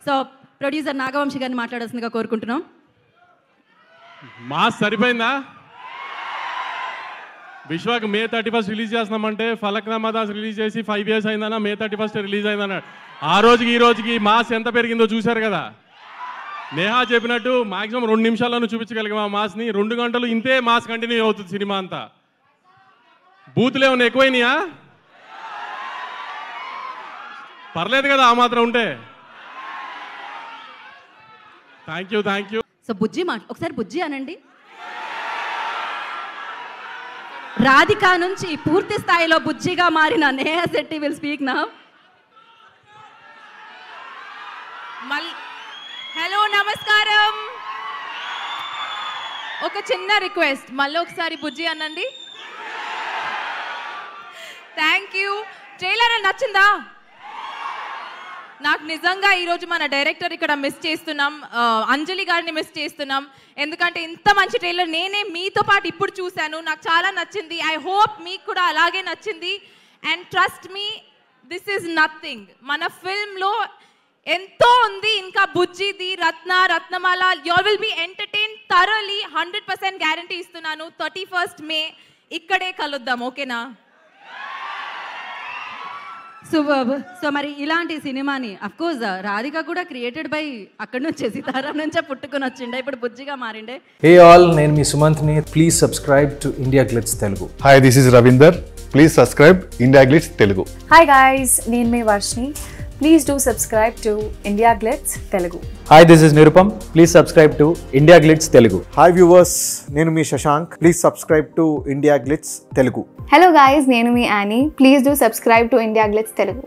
So producer Nagavamsi గారిని మాట్లాడాల్సిందిగా కోరుకుంటున్నాం. మాస్ సరిపోయిందా? విశ్వాకి May 31 రిలీజ్ చేస్తున్నామంటే ఫలక్నామా దాస్ రిలీజ్ చేసి 5 years అయిందన్నా, May 31 రిలీజ్ అయిందన్నాడు. ఆ రోజుకి ఈ రోజుకి మాస్ ఎంత పెరిగిందో చూశారు కదా. నేహా చెప్పినట్టు మాక్సిమం 2 నిమిషాలను చూపించగలిగాం ఆ మాస్ని. 2 గంటలు ఇంతే మాస్ కంటిన్యూ అవుతుంది సినిమా అంతా. బూతులు ఏమన్నా ఎక్కువైనాయా? పర్లేదు కదా ఆ మాత్రం ఉంటే. Thank you. సో బుజ్జి ఒకసారి బుజ్జి అనండి. రాధిక నుంచి పూర్తి స్థాయిలో బుజ్జిగా మారిన Neha Shetty will speak now. Hello, నమస్కారం. ఒక చిన్న రిక్వెస్ట్, మళ్ళీ ఒకసారి బుజ్జి అనండి. Thank you. ట్రైలర్ నచ్చిందా? నాకు నిజంగా ఈరోజు మన డైరెక్టర్ ఇక్కడ మిస్ చేస్తున్నాం, అంజలి గారిని మిస్ చేస్తున్నాం. ఎందుకంటే ఇంత మంచి ట్రైలర్ నేనే మీతో పాటు ఇప్పుడు చూశాను, నాకు చాలా నచ్చింది. ఐ హోప్ మీకు కూడా అలాగే నచ్చింది. And trust me, this is nothing. మన ఫిల్మ్లో ఎంతో ఉంది ఇంకా. బుజ్జిది, Ratnamala, you will be entertain thoroughly. 100% guarantee ఇస్తున్నాను. 31st May ఇక్కడే కలుద్దాం, ఓకేనా? సూపర్. సో మరి ఇలాంటి సినిమాని అఫ్కోర్స్ రాధిక కూడా క్రియేటెడ్ బై అక్కడి నుంచే, సితారా నుంచే పుట్టుకుని వచ్చిండే, ఇప్పుడు బుజ్జిగా మారిండే. హే ఆల్, నేను మీ సుమంత్ని. Please subscribe to India Glitz Telugu. Hi, this is Ravinder. Please subscribe India Glitz Telugu. Hi guys, నేను మీ Varshini. Please do subscribe to India Glitz Telugu. Hi, this is Nirupam. Please subscribe to India Glitz Telugu. Hi viewers, నేను మీ Shashank. Please subscribe to India Glitz Telugu. Hello guys, నేను మీ Annie. Please do subscribe to India Glitz Telugu.